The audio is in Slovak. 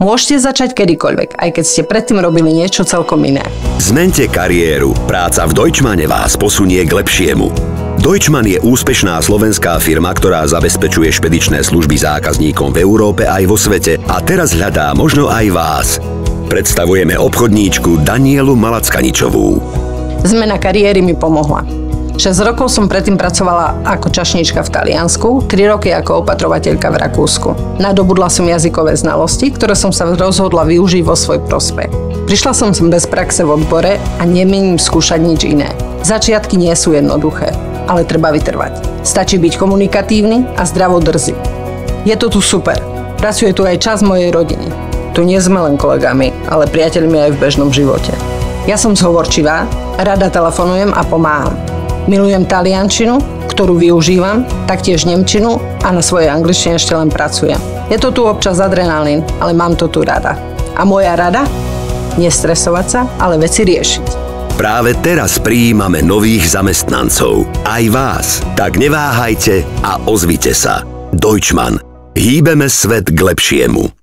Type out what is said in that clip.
Môžete začať kedykoľvek, aj keď ste predtým robili niečo celkom iné. Zmente kariéru. Práca v Deutschmane vás posunie k lepšiemu. Deutschman je úspešná slovenská firma, ktorá zabezpečuje špedičné služby zákazníkom v Európe aj vo svete a teraz hľadá možno aj vás. Predstavujeme obchodníčku Danielu Malackaničovú. Zmena kariéry mi pomohla. 6 rokov som predtým pracovala ako čašníčka v Taliansku, 3 roky ako opatrovateľka v Rakúsku. Nadobudla som jazykové znalosti, ktoré som sa rozhodla využiť vo svoj prospech. Prišla som sem bez praxe v odbore a nemienim skúšať nič iné. Začiatky nie sú jednoduché, ale treba vytrvať. Stačí byť komunikatívny a zdravo drzý. Je to tu super. Pracuje tu aj časť mojej rodiny. Tu nie sme len kolegami, ale priateľmi aj v bežnom živote. Ja som zhovorčivá, rada telefonujem a pomáham. Milujem taliančinu, ktorú využívam, taktiež nemčinu a na svojej angličtine ešte len pracujem. Je to tu občas adrenalín, ale mám to tu rada. A moja rada? Nestresovať sa, ale veci riešiť. Práve teraz prijímame nových zamestnancov. Aj vás. Tak neváhajte a ozvite sa. Deutschman. Hýbeme svet k lepšiemu.